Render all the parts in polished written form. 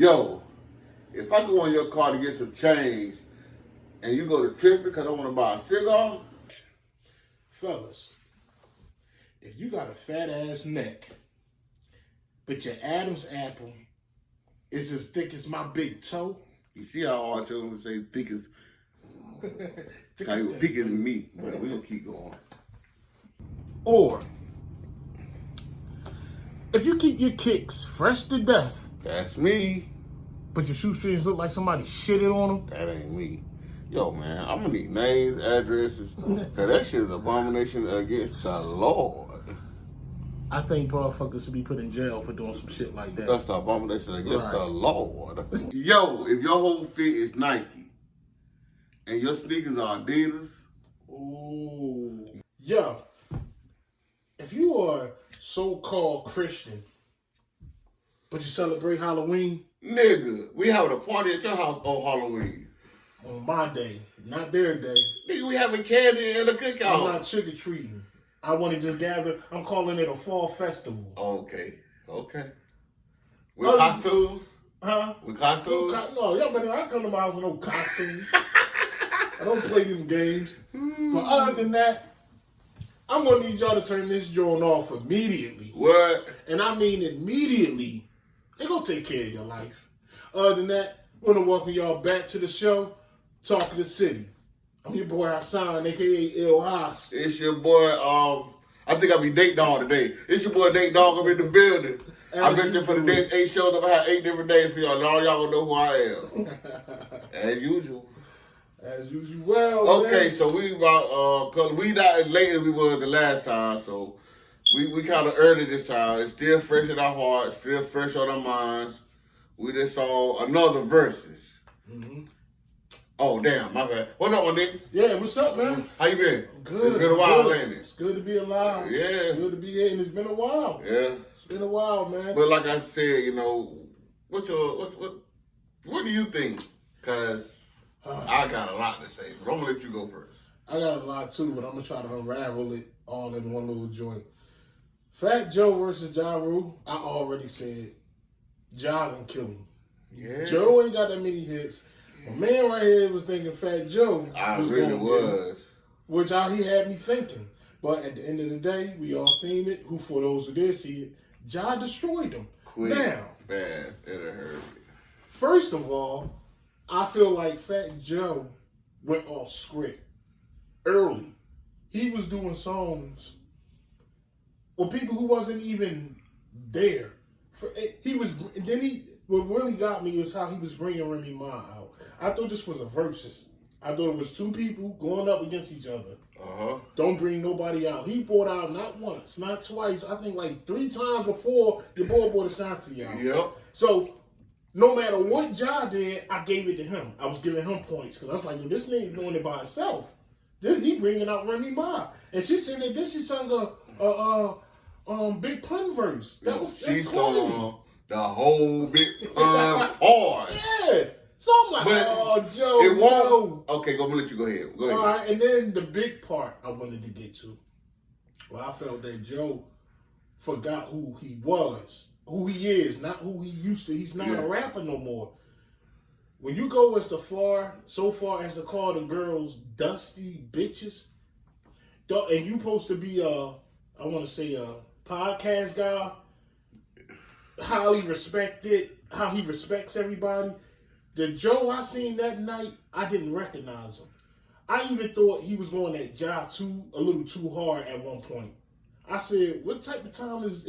Yo, if I go in your car to get some change and you go to trip because I want to buy a cigar, Fellas, if you got a fat ass neck, but your Adam's apple is as thick as my big toe, you see how hard to say thick as thick how as you were that, thicker than me, but we gonna keep going. or if you keep your kicks fresh to death, That's me. but your shoestrings look like somebody shitted on them, That ain't me. Yo, man, I'm gonna need names, addresses, cause that shit is an abomination against the Lord. I think motherfuckers should be put in jail for doing some shit like that. That's an abomination against Right. the Lord. Yo, if your whole fit is Nike and your sneakers are Adidas, Ooh. Yeah. If you are so-called Christian, but you celebrate Halloween nigga, we having a party at your house on Halloween. on my day, not their day, Nigga, we having candy and a I'm cookout. not trick-or-treating. I want to just gather. I'm calling it a fall festival. Okay. With Oh, costumes? Huh? With No, costumes? no, y'all better not come to my house with no costumes. I don't play them games. But other than that, I'm going to need y'all to turn this joint off immediately. What? And I mean immediately. They're going to take care of your life. Other than that, I want to welcome y'all back to the show, Talk of the City. I'm your boy Hassan, a.k.a. Il Haas. It's your boy, I think I'll be Date Dog today. It's your boy Date Dog. I'm in the building. I bet you for the next 8 shows, I'm going to have 8 different days for y'all. And all y'all going to know who I am. As usual. As usual. Well, Okay, man. so we about, cause we not as late as we was the last time, so we kind of early this time. It's still fresh in our hearts, still fresh on our minds. We just saw another Versus. Mm-hmm. Oh, damn, my bad. What's up, my nigga? Yeah, what's up, man? How you been? Good. It's been a while, good. ain't it? It's good to be alive. Yeah. It's good to be here, and it's been a while. Yeah. It's been a while, man. But like I said, you know, what do you think? Cause I got a lot to say, but I'm gonna let you go first. I got a lot too, but I'm gonna try to unravel it all in one little joint. Fat Joe versus Ja Rule. I already said Ja gonna kill him. Yeah. Joe ain't got that many hits. My man right here was thinking Fat Joe I was really gonna get him, was. which he had me thinking. But at the end of the day, we all seen it. Who, for those who did see it, Ja destroyed him. Quick, Now, fast, it'll hurt. first of all, I feel like Fat Joe went off script early. He was doing songs with people who wasn't even there. What really got me was how he was bringing Remy Ma out. I thought this was a versus. I thought it was two people going up against each other. Don't bring nobody out. He brought out not once, not twice. I think like 3 times before your boy brought Ashanti out. Yep. So no matter what Ja did, I gave it to him. I was giving him points because I was like, yo, this nigga doing it by himself. He bringing out Remy Ma, and she said that this she sung a Big Pun verse. That's She corny. saw the whole big part. Yeah. So I'm like, But oh, Joe, It won't. no. Okay, I'm gonna let you go ahead. Go ahead. All right, and then the big part I wanted to get to. Well, I felt that Joe forgot who he was, who he is, not who he used to. He's not Yeah. a rapper no more. When you go so far as to call the girls dusty bitches, and you supposed to be a podcast guy, highly respected, how he respects everybody. The Joe I seen that night, I didn't recognize him. I even thought he was going at Ja a little too hard at one point. I said, what type of time is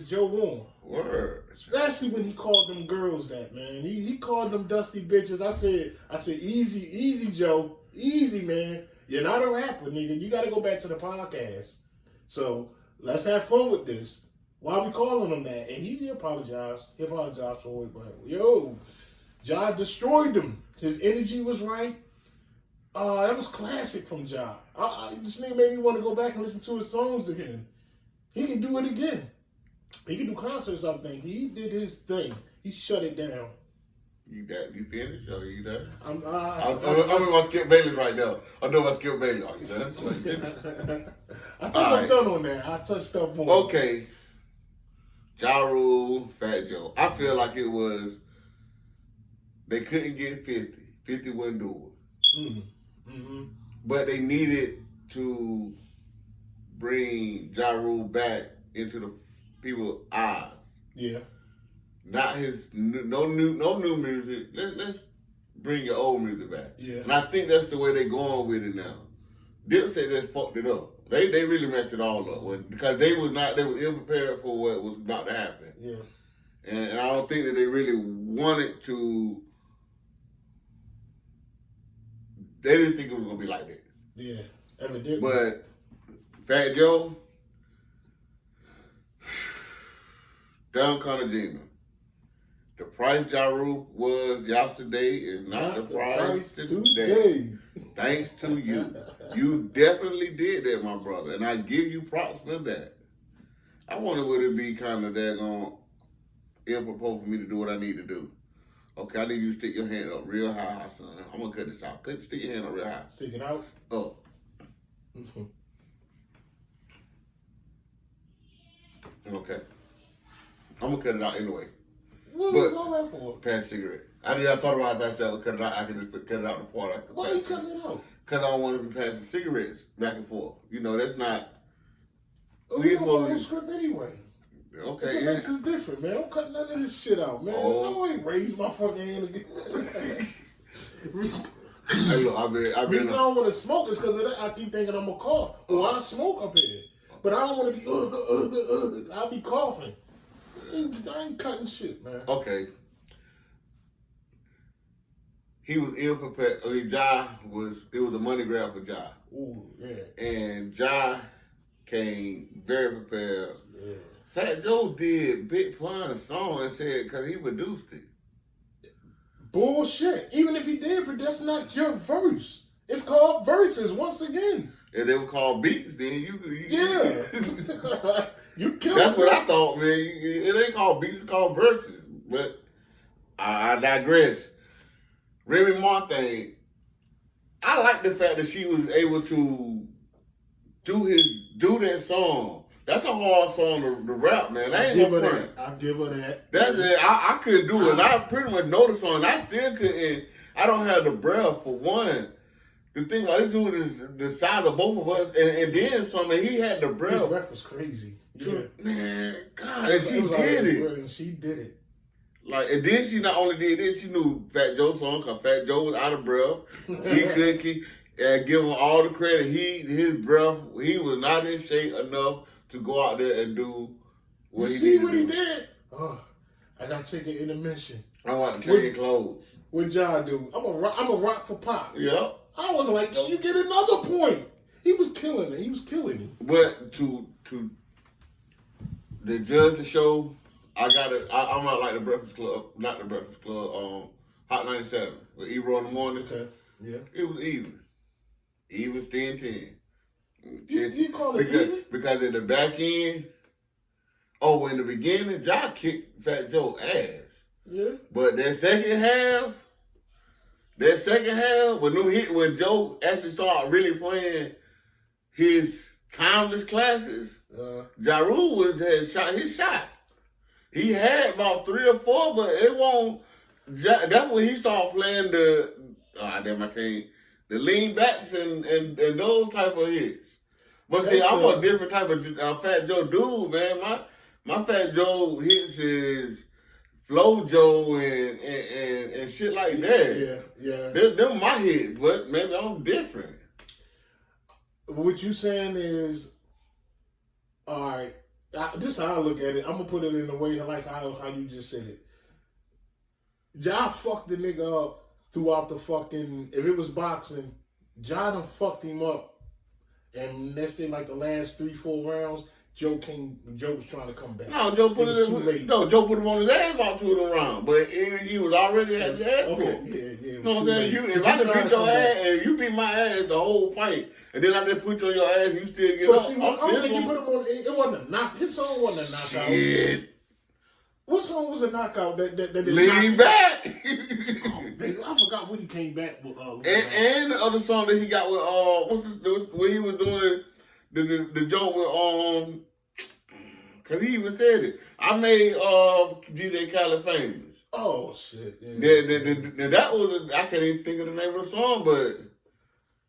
Joe on? Word. Especially when he called them girls that, man. He called them dusty bitches. I said, easy, Joe. Easy, man. You're not a rapper, nigga. You got to go back to the podcast. So let's have fun with this. Why are we calling him that? And he apologized. He apologized for it. But, yo, Ja destroyed him. His energy was right. That was classic from Ja. This nigga made me want to go back and listen to his songs again. He can do it again. He can do concerts, I think. He did his thing. He shut it down. You finished? Or you done? I'm in my Skip Bailey right now. I'm doing my Skip Bailey. Are you done? I think I'm right. done on that. I touched up more. Okay. Ja Rule, Fat Joe. I feel like it was They couldn't get 50. 50 wouldn't do it. Mm-hmm. Mm-hmm. But they needed to bring Ja Rule back into the people's eyes. Yeah. Not his no new music. Let's bring your old music back. Yeah. And I think that's the way they're going with it now. Dipset just fucked it up. They really messed it all up because they was ill prepared for what was about to happen. Yeah. And I don't think that they really wanted to. They didn't think it was gonna be like that. Yeah, evidently. But Fat Joe, Don Conagina, the price Ja Rule was yesterday is not the price today. Thanks to you. You definitely did that, my brother. And I give you props for that. I wonder would it be kind of daggone apropos for me to do what I need to do. Okay, I need you to stick your hand up real high, son. I'm going to cut this out. Stick your hand up real high. Stick it out? Up. Okay. I'm going to cut it out anyway. What was all that for? Pass cigarette. I thought about that. I cut it out. I could just cut it out the part. Why are you cutting it out? Because I don't want to be passing cigarettes back and forth. You know, that's not. We don't follow the script anyway. Okay. What makes us different, man? Don't cut none of this shit out, man. Oh. I ain't raise my fucking hand again. Hey, look, I've The reason I don't want to smoke is because I keep thinking I'm going to cough. Well, I smoke up here. But I don't want to be, I'll be coughing. I ain't cutting shit, man. Okay. He was ill prepared. I mean, it was a money grab for Ja. Ooh, yeah. And Ja came very prepared. Yeah. Fat Joe did Big Pun's song and said, because he produced it. Bullshit. Even if he did, but that's not your verse. It's called verses once again. And they were called beats, then you yeah. You killed That's what I thought, man. It ain't called beats, it's called verses. But I digress. Remy Martin, I like the fact that she was able to do that song. That's a hard song to rap, man. I ain't no front. I'll give her that. That's it. I couldn't do it. And I pretty much know the song. I still couldn't. I don't have the breath for one. The thing about this dude is the size of both of us, and then something. He had the breath. His breath was crazy. Yeah. Man, God, and she did it. And she did it. Like, and then she not only did this, she knew Fat Joe's song because Fat Joe was out of breath. He couldn't give him all the credit. His breath, he was not in shape enough to go out there and do what he did. You see what he did? Oh, I got to take an intermission. I want to change clothes. What Ja do? I'm a rock for pop. Yep. I was like, yo, you get another point. He was killing it. He was killing it. But to the judge the show, I'm not like the Breakfast Club, not the Breakfast Club, Hot 97 with Ebro in the morning. Okay. Yeah. It was even. Even 10-10. You call it even? Because at the back end, in the beginning, Ja kicked Fat Joe ass. Yeah. But that second half, when Joe actually started really playing his timeless classes, Ja Rule had shot his shot. He had about 3 or 4, but it won't. That's when he started playing the lean backs and those type of hits. But see, I'm a different type of Fat Joe dude, man. My Fat Joe hits is Flow Joe and shit like that. Yeah. Them my hits, but maybe I'm different. What you saying is, all right, this is how I look at it. I'm going to put it in the way like how you just said it. Ja fucked the nigga up throughout the fucking, if it was boxing, Ja done fucked him up. And let's say like the last 3-4 rounds, Joe was trying to come back. No, Joe put Joe put him on his ass about 2 of them rounds. But he was already at his ass. Okay, yeah. You know what I'm saying? If I could beat your ass and you beat my ass the whole fight, and then I just put you on your ass and you still get up. See, I don't think you put him on, it wasn't a knock. His song wasn't a knockout. Shit. What song was a knockout that Lean Back? I forgot what he came back with. And the other song that he got with when he was doing the joint with because he even said it. I made DJ Khaled famous. Oh shit! Yeah. That was I can't even think of the name of the song, but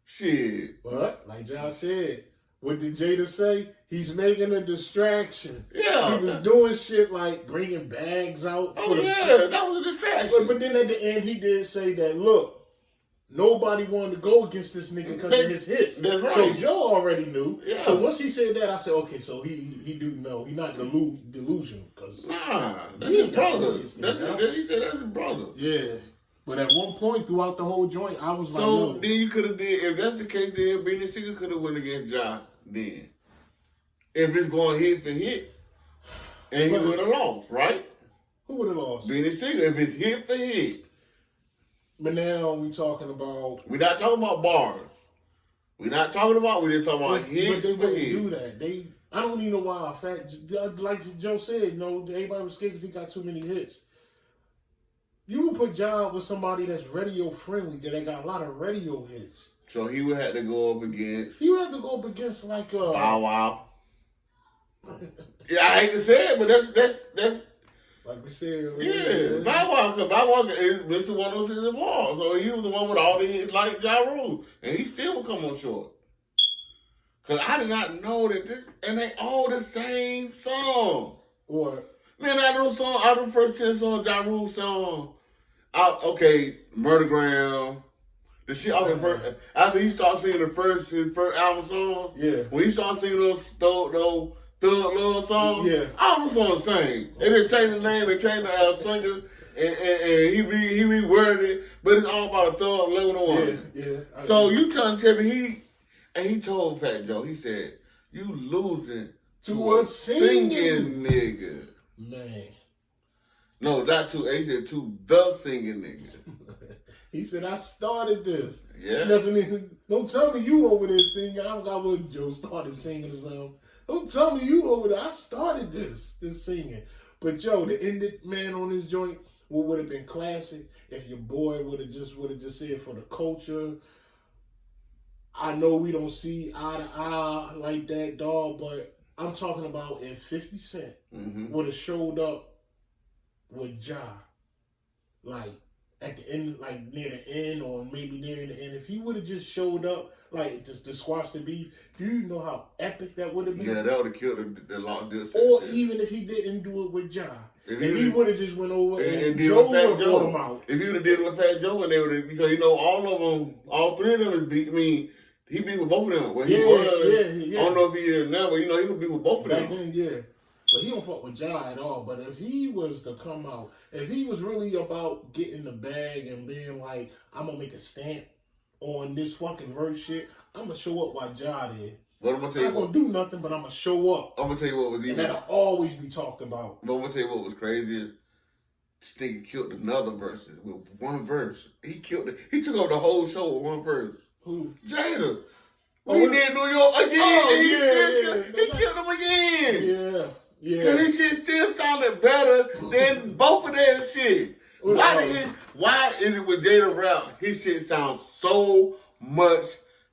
shit. But like Josh said, what did Jada say? He's making a distraction. Yeah, he was doing shit like bringing bags out. That was a distraction. But then at the end, he did say that look, nobody wanted to go against this nigga because of his hits. That's right. So Joe already knew. Yeah. So once he said that, I said, okay, so he do know. He not delusional because that's his brother. He said that's his brother. Yeah. But at one point throughout the whole joint, I was like, so then you could have did, if that's the case, then Beanie Sigel could have went against Ja then. If it's going hit for hit, and he would have lost, right? Who would have lost? Beanie Sigel, if it's hit for hit. But now we talking about... We're not talking about bars. We're just talking about hit for hit. But they wouldn't do that. I don't even know why. Like Joe said, everybody was scared because he got too many hits. You would put Ja with somebody that's radio friendly, that they got a lot of radio hits. So he would have to go up against... He would have to go up against like Bow Wow. Yeah, I hate to say it, but that's like we said. Yeah, Bow Wow, because Bow Wow is Mr. 106 and Ball. So he was the one with all the hits like Ja Rule. And he still would come on short. Because I did not know that this... And they all the same song. What? Man, out of the first 10 songs, Ja Rule song... Okay, Murdergram. The shit off the first, after he started singing his first album song. Yeah. When he started singing those Thug Love songs. Yeah. All them songs the same. They just changed the name, they changed the singer, and he reworded it, but it's all about a thug living on. Yeah. So you trying to tell me he told Fat Joe, he said, you losing to a singing nigga. Man. No, not to. He said to the singing nigga. He said, I started this. Yeah. Don't tell me you over there singing. I forgot when Joe started singing or something. Don't tell me you over there. I started this singing. But Joe, the ended man on this joint, what would have been classic if your boy would have just said for the culture. I know we don't see eye to eye like that, dog, but I'm talking about if 50 Cent would have showed up with Ja, like at the end, like near the end, or maybe near the end, if he would have just showed up, like to squash the beef, do you know how epic that would have been? Yeah, that would have killed the long distance. Or even if he didn't do it with Ja, if he would have just went over and Joe would have brought him out. If he would have did it with Fat Joe, and they would have, because all of them, all three of them is beat. I mean, he beat with both of them. Well, he was. I don't know if he is now, but he would be with both of them. Back then, yeah. But he don't fuck with Ja at all. But if he was to come out, if he was really about getting the bag and being like, I'm going to make a stamp on this fucking verse shit, I'm going to show up while Ja did. But I'm going to tell you, I'm not going to do nothing, but I'm going to show up. I'm going to tell you what was even. And that'll always be talked about. But I'm going to tell you what was crazy. This nigga killed another verse with one verse. He killed it. He took over the whole show with one verse. Who? Jada. When he did New York again, he killed him again. Yeah. Yeah. Cause his shit still sounded better than both of their shit. Why is it with Jada rap, his shit sounds so much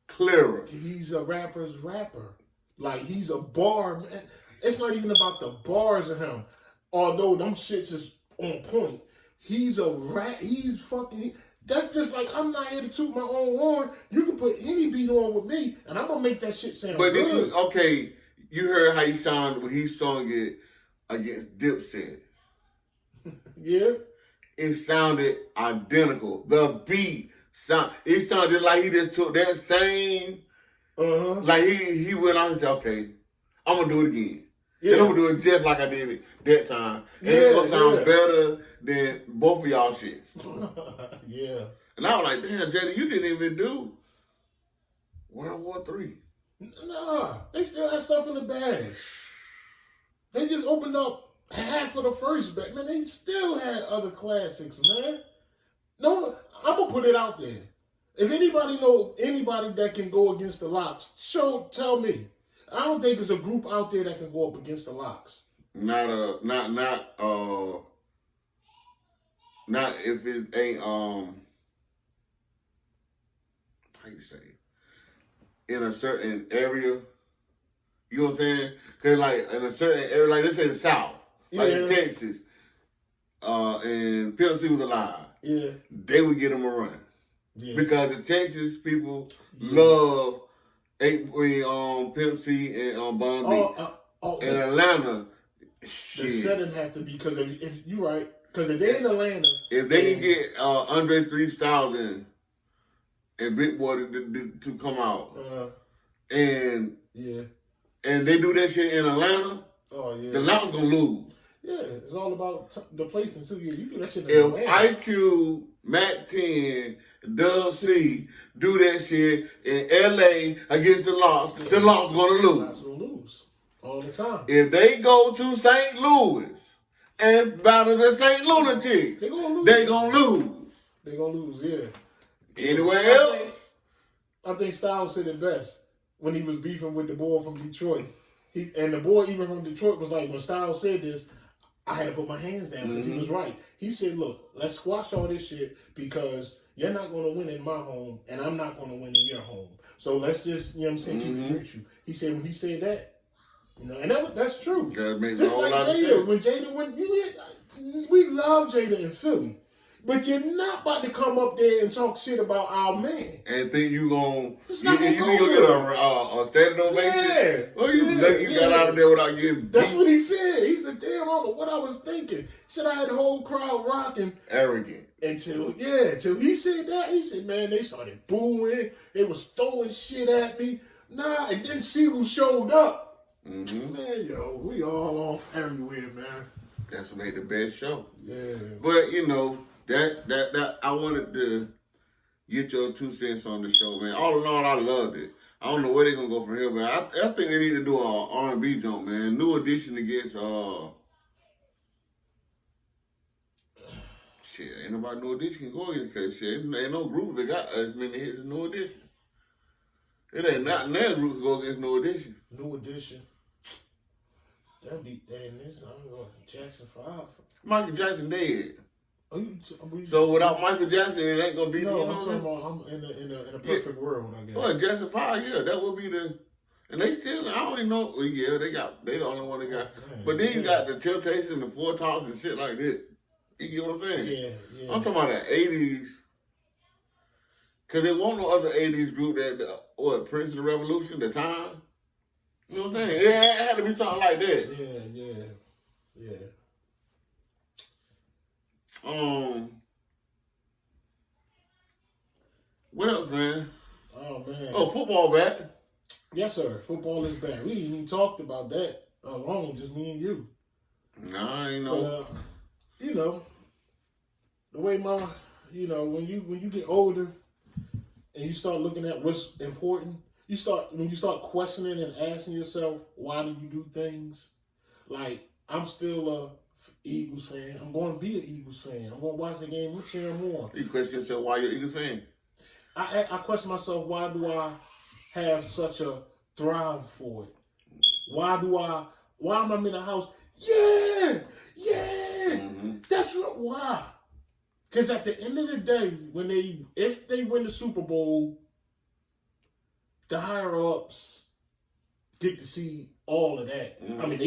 clearer? He's a rapper's rapper. Like, he's a bar, man. It's not even about the bars of him. Although them shits is on point. He's a rap. He's fucking... That's just like, I'm not here to toot my own horn. You can put any beat on with me, and I'm going to make that shit sound good. Okay... You heard how he sounded when he sung it against Dipset. Yeah. It sounded identical. The beat it sounded like he just took that same like he went out and said, okay, I'm gonna do it again. Yeah. And I'm gonna do it just like I did it that time. And it's gonna sound better than both of y'all shit. Yeah. And I was like, damn, Jada, you didn't even do World War III. Nah, they still had stuff in the bag. They just opened up half of the first bag. Man, they still had other classics, man. No, I'm going to put it out there. If anybody know anybody that can go against the Lox, tell me. I don't think there's a group out there that can go up against the Lox. Not if it ain't, how you say it? In a certain area, you know what I'm saying? Because, like, in a certain area, like, let's say the South, like in Texas, and Pimp C was alive, they would get him a run. Yeah. Because the Texas people love Pimp C and Bun B. In Atlanta, the setting have to be, because if you're right, because if they're in Atlanta, if they can get Andre 3000 and Big Boy to come out, and they do that shit in Atlanta, the Atlanta's gonna lose. Yeah, it's all about the placing too. You do that shit in if Atlanta. Ice Cube, Mac 10, Dub C do that shit in LA against the Lost gonna lose. The Lost gonna lose all the time. If they go to St. Louis and battle the St. Lunatics, they gonna lose. They gonna lose, yeah. Anywhere else? I think Styles said it best when he was beefing with the boy from Detroit. And the boy even from Detroit was like, when Styles said this, I had to put my hands down because he was right. He said, look, let's squash all this shit because you're not going to win in my home and I'm not going to win in your home. So let's just, you know what I'm saying, keep it with you. He said, when he said that, and that's true. Just like Jada. When Jada went, we love Jada in Philly. But you're not about to come up there and talk shit about our man. And think you gonna get a standing ovation? Yeah. Well, you got out of there without getting beat. That's what he said. He said, damn, I don't know what I was thinking. He said, I had the whole crowd rocking. Arrogant. Until he said that. He said, man, they started booing. They was throwing shit at me. Nah, and then see who showed up. Mm-hmm. Man, we all off everywhere, man. That's what made the best show. Yeah. But, that I wanted to get your 2 cents on the show, man. All in all, I loved it. I don't know where they're gonna go from here, but I think they need to do a R&B jump, man. New Edition against shit. Ain't nobody New Edition can go against, because shit, ain't no group that got as many hits as New Edition. It ain't not that group can go against New Edition. New Edition. That'll be this. I'm going to Jackson 5. Michael Jackson dead. So without Michael Jackson, it ain't gonna be. No, I'm talking about I'm in a perfect world, I guess. Well, Jackson 5, that would be the. And they still, I don't even know. Well, they the only one that got. But then you got the Temptations, the Four Tops, and shit like that. You get what I'm saying? Yeah. I'm talking about the 80s. Because there wasn't no other 80s group that, Prince and the Revolution, The Time. You know what I'm saying? It had to be something like that. Yeah. What else, man? Oh, man. Oh, football back. Yes, sir. Football is back. We ain't even talked about that alone, just me and you. Nah, I ain't know. But, the way when you get older and you start looking at what's important, when you start questioning and asking yourself, why do you do things? Like, I'm still a Eagles fan. I'm going to be an Eagles fan. I'm going to watch the game and cheer them on. You question yourself why you're an Eagles fan? I question myself, why do I have such a thrive for it? Why am I in the house? Yeah. Mm-hmm. That's why. Because at the end of the day, if they win the Super Bowl, the higher ups get to see all of that. Mm-hmm. I mean,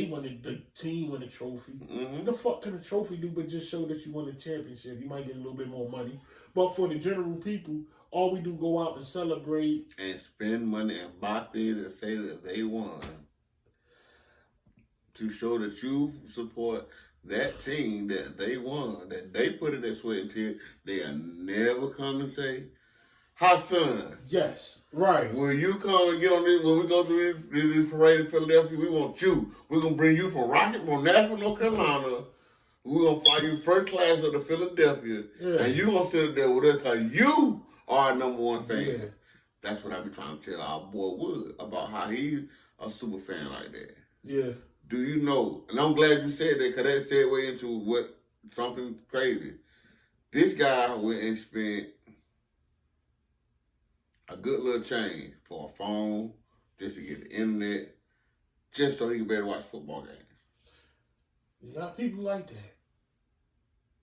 the team won the trophy. Mm-hmm. The fuck can a trophy do but just show that you won the championship? You might get a little bit more money. But for the general people, all we do go out and celebrate. And spend money and buy things and say that they won. To show that you support that team, that they won, that they put in their sweat and tears. They'll never come and say, Hassan. Yes, right. When you come and get on this, when we go through this parade in Philadelphia, we want you. We're going to bring you from Nashville, North Carolina. We're going to fly you first class up to Philadelphia. Yeah. And you're going to sit there with us because you are our number one fan. Yeah. That's what I be trying to tell our boy Wood about how he's a super fan like that. Yeah. Do you know, and I'm glad you said that because that segue into something crazy. This guy went and spent a good little change for a phone, just to get the internet, just so he could better watch football games. You got people like that.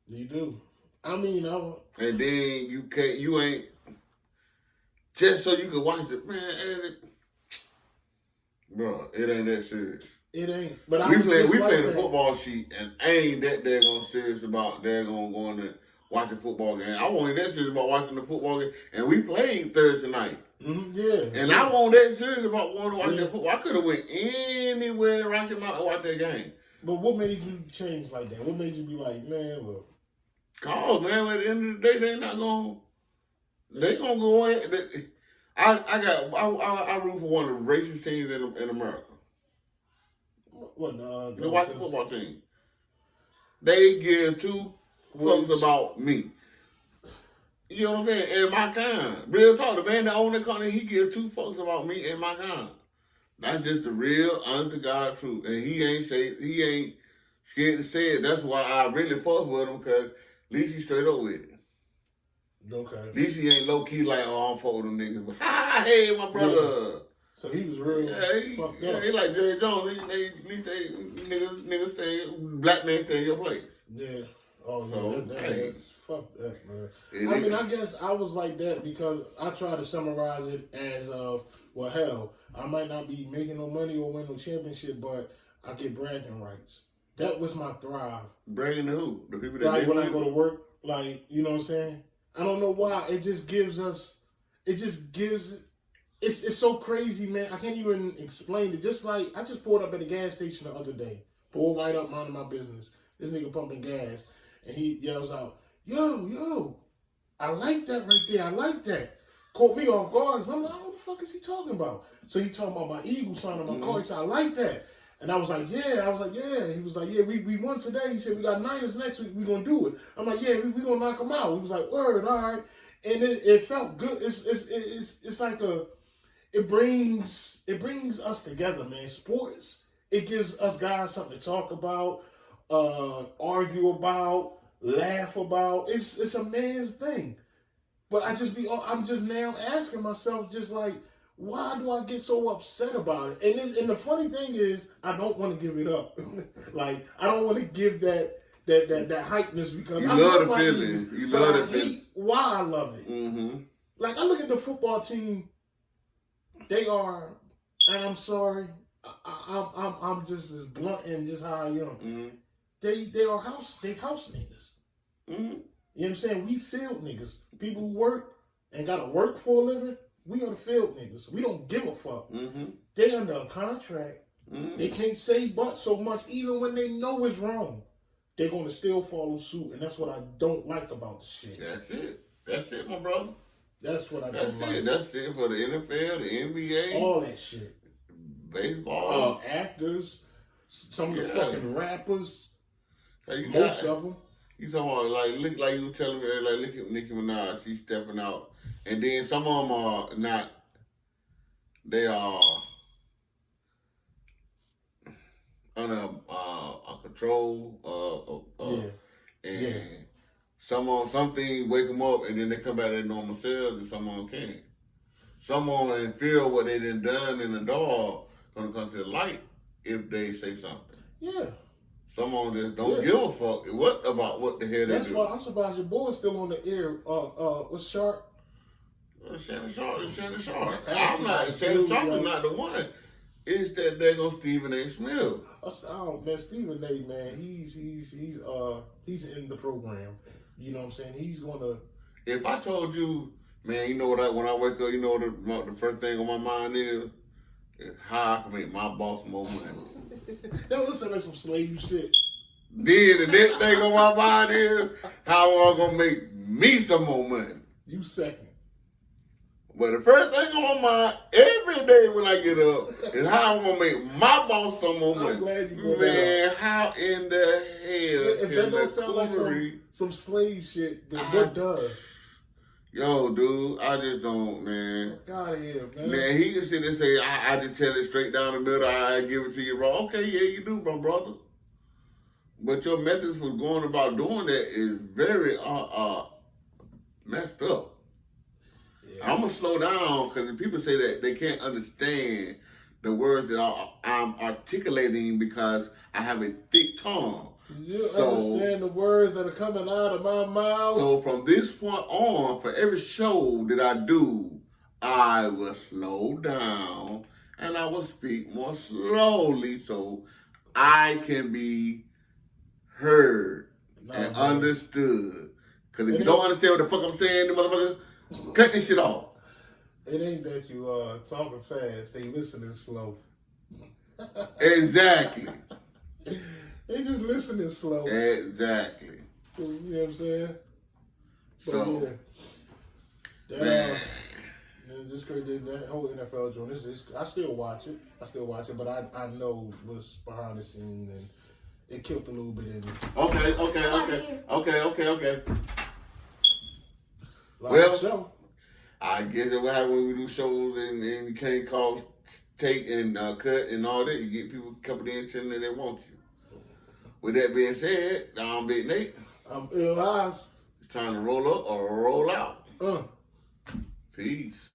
You do. I mean, and then you ain't, just so you can watch it, man, bro, it ain't that serious. It ain't. But we play the football sheet, and I ain't that daggone serious about daggone going to watch a football game. I wasn't that serious about watching the football game, and we played Thursday night. Yeah. And I wasn't that serious about going to watch that football. I could have went anywhere in Rocky Mountain to watch that game. But what made you change like that? What made you be like, man, look. Cause, man, at the end of the day, they gonna go in. I root for one of the racist teams in America. What? The Washington football team. They give two fucks about me. You know what I'm saying? And my kind. Real talk. The man that owns the company, he gives two fucks about me and my kind. That's just the real, honest to God truth. And he ain't scared to say it. That's why I really fuck with him, because at least he straight up with it. Okay. At least he ain't low key like, oh, I'm fucking with them niggas. But, hey, my brother. Yeah. So he was real fucked up. He like Jerry Jones. At least they niggas stay, black men stay in your place. Yeah. Oh, so, that's fuck that, man. I guess I was like that because I try to summarize it as of, well, hell, I might not be making no money or win no championship, but I get bragging rights. That was my thrive. Bragging to who? The people that like when I go to work, like, you know what I'm saying? I don't know why. It's so crazy, man. I can't even explain it. Just like, I just pulled up at a gas station the other day. Pulled right up, minding my business. This nigga pumping gas. And he yells out, yo, I like that right there. I like that. Caught me off guard. I'm like, what the fuck is he talking about? So he talking about my Eagle sign on my car. He said, I like that. And I was like, yeah. He was like, yeah, we won today. He said, we got Niners next week. We gonna do it. I'm like, yeah, we gonna knock them out. He was like, word, all right. And it felt good. It's like it brings us together, man. Sports, it gives us guys something to talk about, argue about, laugh about. It's a man's thing. But I'm just now asking myself, just like, why do I get so upset about it? And the funny thing is, I don't want to give it up. Like, I don't want to give that hypeness, because I love the feeling. You love the feeling. Why I love it. Mm-hmm. Like, I look at the football team. They are, and I'm sorry, I'm just as blunt and just how I am. Mm-hmm. They are house niggas. Mm-hmm. You know what I'm saying? We field niggas. People who work and gotta work for a living. We are the field niggas. We don't give a fuck. Mm-hmm. They under a contract. Mm-hmm. They can't say but so much, even when they know it's wrong. They're gonna still follow suit, and that's what I don't like about the shit. That's it, my brother. That's what I don't like. That's it for the NFL, the NBA. All that shit. Baseball. Actors. Some of the fucking rappers. Most of them. You talking about, like you were telling me, like, look at Nicki Minaj, she's stepping out. And then some of them are not, they are under a control, and some things wake them up, and then they come back to their normal selves, and some of them can't. Some of them feel what they done in the dark gonna come to the light if they say something. Yeah. Some of them just don't give a fuck about what the hell they do. That's why I'm surprised your boy's still on the air. What's Sharp? Shannon Sharp. Shannon Sharp is not the one. It's that daggone Stephen A. Smith. Oh man, Stephen A. Man, he's in the program. You know what I'm saying? He's gonna. If I told you, man, you know what? When I wake up, you know what the first thing on my mind is how I can make my boss more money. That was like some slave shit. Then the next thing on my mind is how I'm gonna make me some more money. You second. But the first thing on my mind every day when I get up is how I'm gonna make my boss some more money. I'm glad you brought that up. How in the hell? If that don't sound like some slave shit, then what does? Yo, dude, I just don't, man. God here, man. Man, he can sit there and say, I just tell it straight down the middle, I give it to you raw. Okay, yeah, you do, my brother. But your methods for going about doing that is very messed up. Yeah. I'm going to slow down, because if people say that they can't understand the words that I'm articulating because I have a thick tongue. You understand the words that are coming out of my mouth? So from this point on, for every show that I do, I will slow down and I will speak more slowly so I can be heard and understood. Because if you don't understand what the fuck I'm saying, the motherfucker, cut this shit off. It ain't that you talking fast, they listening slow. Exactly. They just listening slow. Exactly. You know what I'm saying? So, but yeah, just that whole NFL joint. I still watch it. But I know what's behind the scene, and it killed a little bit in me. Okay. Well, show. I guess that's what happens when we do shows and you can't call, take, and cut and all that. You get people coming in telling that they want you. With that being said, I'm Big Nate. I'm Ill Eyes. It's time to roll up or roll out. Peace.